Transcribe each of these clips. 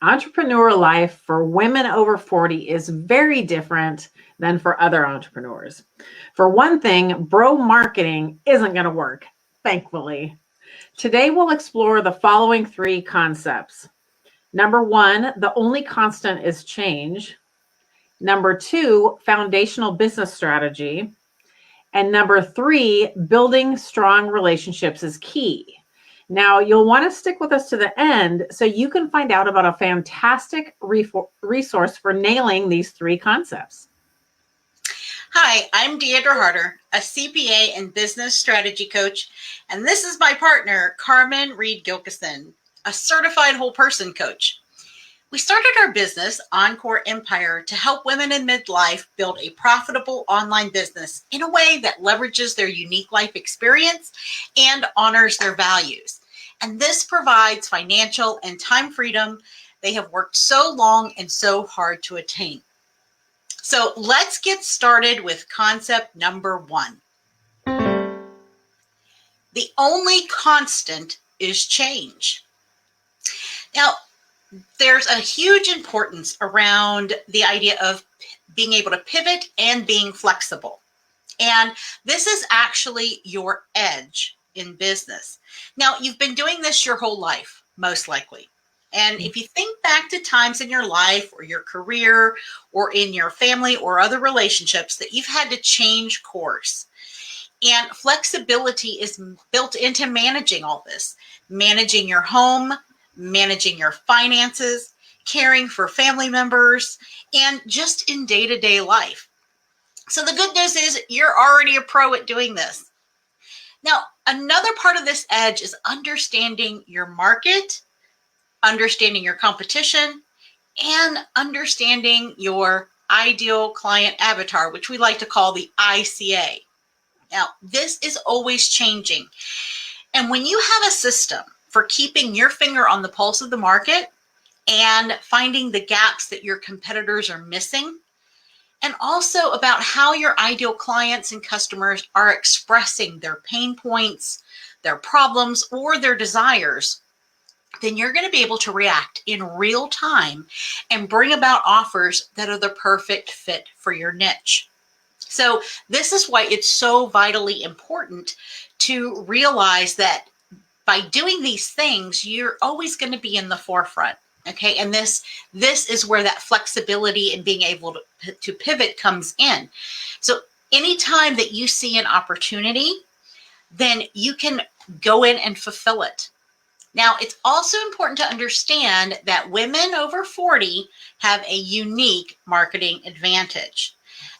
Entrepreneur life for women over 40 is very different than for other entrepreneurs. For one thing, bro marketing isn't going to work, thankfully. Today, we'll explore the following three concepts. Number one, the only constant is change. Number two, foundational business strategy. And number three, building strong relationships is key. Now, you'll want to stick with us to the end so you can find out about a fantastic resource for nailing these three concepts. Hi, I'm Deirdre Harter, a CPA and business strategy coach, and this is my partner, Carmen Reed-Gilkison, a certified whole person coach. We started our business, Encore Empire, to help women in midlife build a profitable online business in a way that leverages their unique life experience and honors their values. And this provides financial and time freedom they have worked so long and so hard to attain. So let's get started with concept number one. The only constant is change. Now, there's a huge importance around the idea of being able to pivot and being flexible. And this is actually your edge in business. Now, you've been doing this your whole life, most likely. And if you think back to times in your life or your career or in your family or other relationships that you've had to change course, and flexibility is built into managing all this, managing your home, managing your finances, caring for family members, and just in day-to-day life. So the good news is you're already a pro at doing this. Now, another part of this edge is understanding your market, understanding your competition, and understanding your ideal client avatar, which we like to call the ICA. Now, this is always changing. And when you have a system for keeping your finger on the pulse of the market and finding the gaps that your competitors are missing, and also about how your ideal clients and customers are expressing their pain points, their problems, or their desires, then you're going to be able to react in real time and bring about offers that are the perfect fit for your niche. So this is why it's so vitally important to realize that by doing these things, you're always going to be in the forefront. Okay. And this is where that flexibility and being able to pivot comes in. So anytime that you see an opportunity, then you can go in and fulfill it. Now, it's also important to understand that women over 40 have a unique marketing advantage.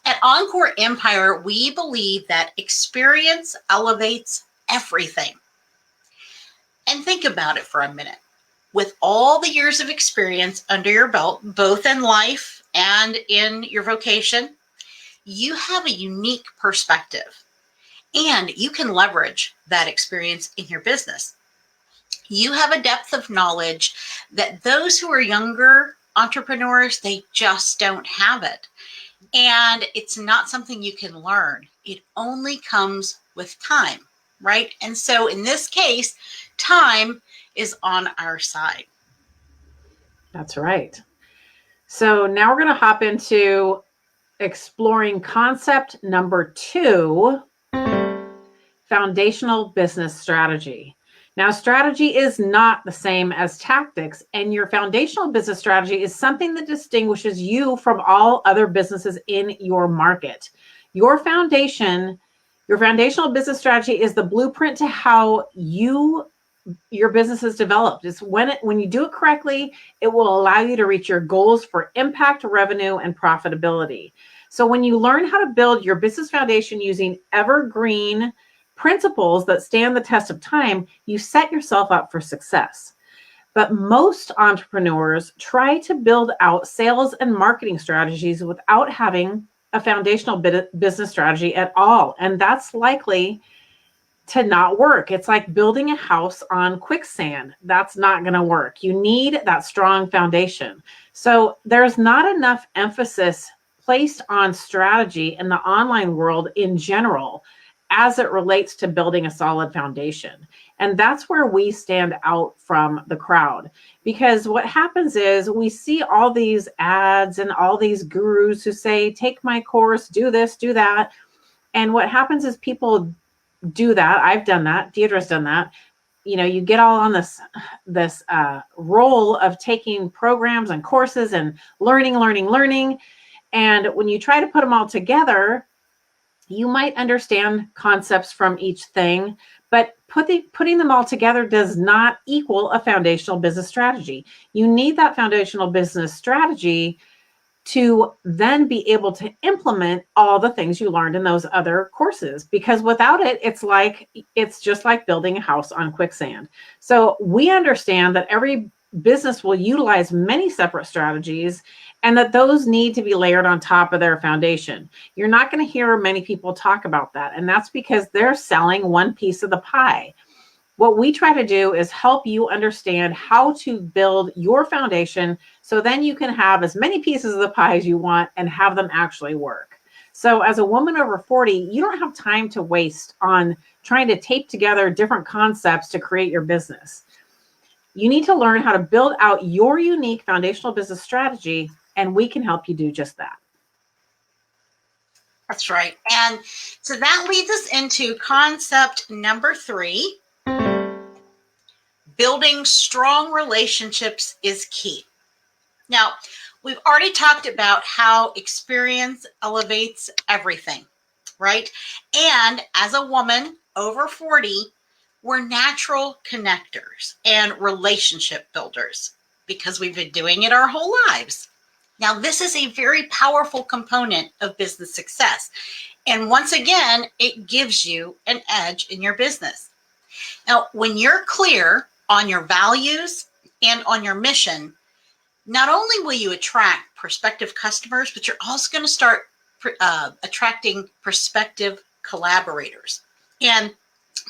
At Encore Empire, we believe that experience elevates everything. And think about it for a minute. With all the years of experience under your belt, both in life and in your vocation, you have a unique perspective, and you can leverage that experience in your business. You have a depth of knowledge that those who are younger entrepreneurs, they just don't have it. And it's not something you can learn. It only comes with time, right? And so in this case, time is on our side. That's right. So now we're going to hop into exploring concept number two, foundational business strategy. Now, strategy is not the same as tactics, and your foundational business strategy is something that distinguishes you from all other businesses in your market. Your foundational business strategy is the blueprint to how your business is developed. It's when you do it correctly, it will allow you to reach your goals for impact, revenue, and profitability. So when you learn how to build your business foundation using evergreen principles that stand the test of time, you set yourself up for success. But most entrepreneurs try to build out sales and marketing strategies without having a foundational business strategy at all. And that's likely to not work. It's like building a house on quicksand. That's not going to work. You need that strong foundation. So there's not enough emphasis placed on strategy in the online world in general. as it relates to building a solid foundation. And that's where we stand out from the crowd, because what happens is we see all these ads and all these gurus who say, take my course, do this, do that. And what happens is people do that. I've done that. Deirdre's done that. You know, you get all on this role of taking programs and courses and learning. And when you try to put them all together, you might understand concepts from each thing, but putting them all together does not equal a foundational business strategy. You need that foundational business strategy to then be able to implement all the things you learned in those other courses, because without it, it's just like building a house on quicksand. So we understand that every business will utilize many separate strategies, and that those need to be layered on top of their foundation. You're not going to hear many people talk about that, and that's because they're selling one piece of the pie. What we try to do is help you understand how to build your foundation, so then you can have as many pieces of the pie as you want and have them actually work. So as a woman over 40, you don't have time to waste on trying to tape together different concepts to create your business. You need to learn how to build out your unique foundational business strategy, and we can help you do just that. That's right. And so that leads us into concept number 3. Building strong relationships is key. Now, we've already talked about how experience elevates everything, right? And as a woman over 40, we're natural connectors and relationship builders because we've been doing it our whole lives. Now, this is a very powerful component of business success. And once again, it gives you an edge in your business. Now, when you're clear on your values and on your mission, not only will you attract prospective customers, but you're also going to start attracting prospective collaborators. And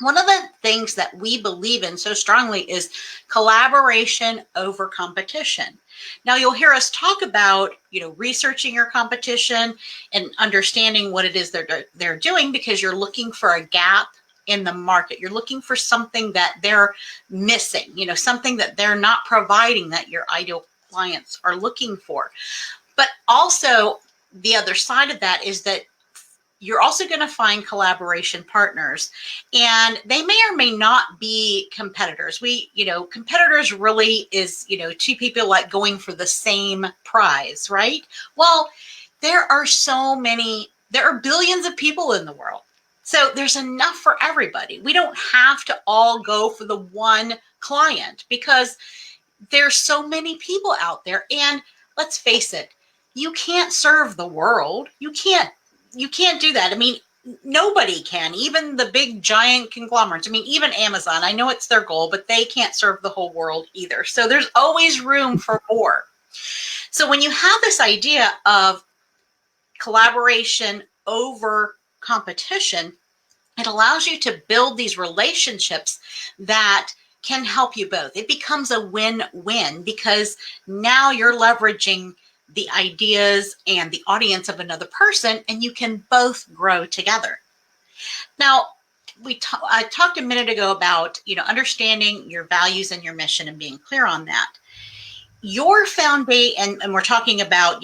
one of the things that we believe in so strongly is collaboration over competition. Now, you'll hear us talk about, researching your competition and understanding what it is they're doing, because you're looking for a gap in the market. You're looking for something that they're missing, something that they're not providing that your ideal clients are looking for. But also the other side of that is that you're also going to find collaboration partners, and they may or may not be competitors. Competitors really is, two people like going for the same prize, right? Well, there are billions of people in the world. So there's enough for everybody. We don't have to all go for the one client, because there's so many people out there. And let's face it, you can't serve the world. You can't do that. I mean, nobody can, even the big giant conglomerates. I mean, even Amazon, I know it's their goal, but they can't serve the whole world either. So there's always room for more. So when you have this idea of collaboration over competition, it allows you to build these relationships that can help you both. It becomes a win-win, because now you're leveraging the ideas and the audience of another person, and you can both grow together. Now, I talked a minute ago about, understanding your values and your mission and being clear on that. Your foundation, and we're talking about,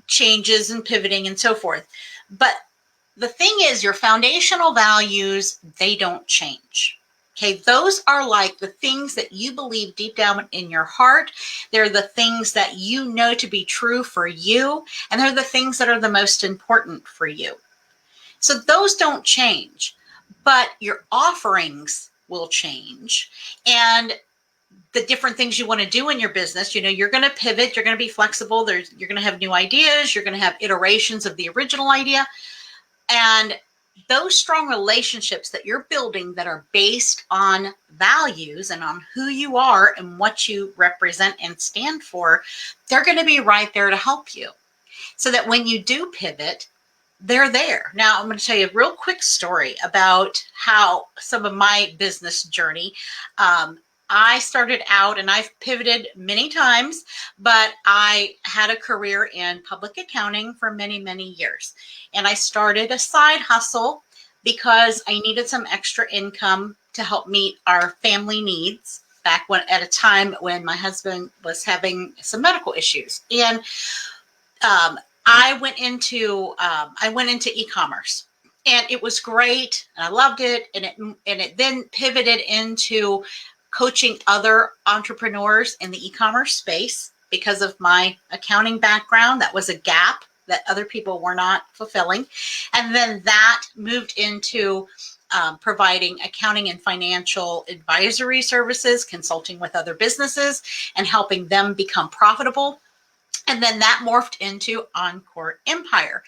changes and pivoting and so forth. But the thing is, your foundational values, they don't change. Okay, those are like the things that you believe deep down in your heart. They're the things that you know to be true for you, and they're the things that are the most important for you. So those don't change, but your offerings will change, and the different things you want to do in your business. You're going to pivot, you're going to be flexible. You're going to have new ideas, you're going to have iterations of the original idea. And those strong relationships that you're building that are based on values and on who you are and what you represent and stand for, they're going to be right there to help you, so that when you do pivot, they're there. Now, I'm going to tell you a real quick story about how some of my business journey. I started out, and I've pivoted many times, but I had a career in public accounting for many, many years. And I started a side hustle because I needed some extra income to help meet our family needs back when at a time when my husband was having some medical issues. And I went into e-commerce, and it was great, and I loved it, and it then pivoted into coaching other entrepreneurs in the e-commerce space because of my accounting background. That was a gap that other people were not fulfilling. And then that moved into providing accounting and financial advisory services, consulting with other businesses, and helping them become profitable. And then that morphed into Encore Empire.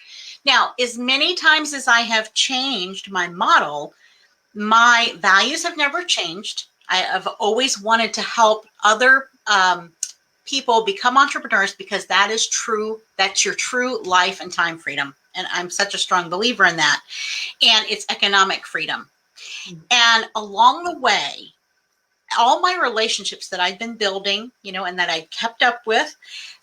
Now, as many times as I have changed my model, my values have never changed. I have always wanted to help other people become entrepreneurs because that is true. That's your true life and time freedom. And I'm such a strong believer in that. And it's economic freedom. And along the way, all my relationships that I've been building, and that I kept up with,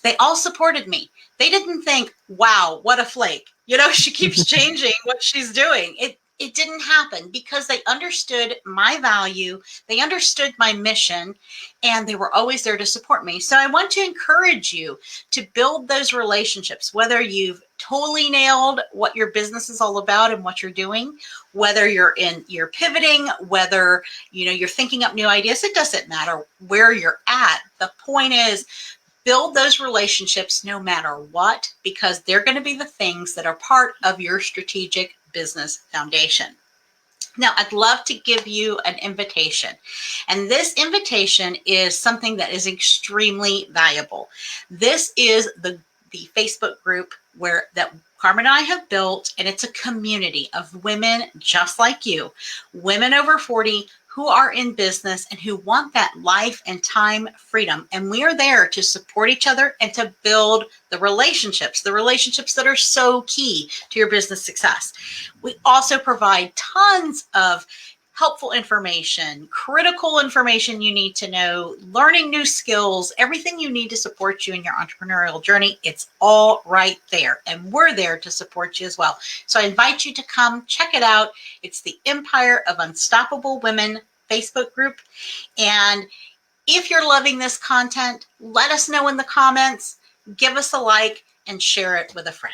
they all supported me. They didn't think, wow, what a flake. She keeps changing what she's doing. It didn't happen because they understood my value. They understood my mission, and they were always there to support me. So I want to encourage you to build those relationships, whether you've totally nailed what your business is all about and what you're doing, whether you're pivoting, whether, you're thinking up new ideas. It doesn't matter where you're at. The point is, build those relationships no matter what, because they're going to be the things that are part of your strategic business foundation. Now, I'd love to give you an invitation. And this invitation is something that is extremely valuable. This is the Facebook group that Carmen and I have built, and it's a community of women just like you, women over 40 who are in business and who want that life and time freedom. And we are there to support each other and to build the relationships that are so key to your business success. We also provide tons of helpful information, critical information you need to know, learning new skills, everything you need to support you in your entrepreneurial journey. It's all right there. And we're there to support you as well. So I invite you to come check it out. It's the Empire of Unstoppable Women Facebook group. And if you're loving this content, let us know in the comments, give us a like, and share it with a friend.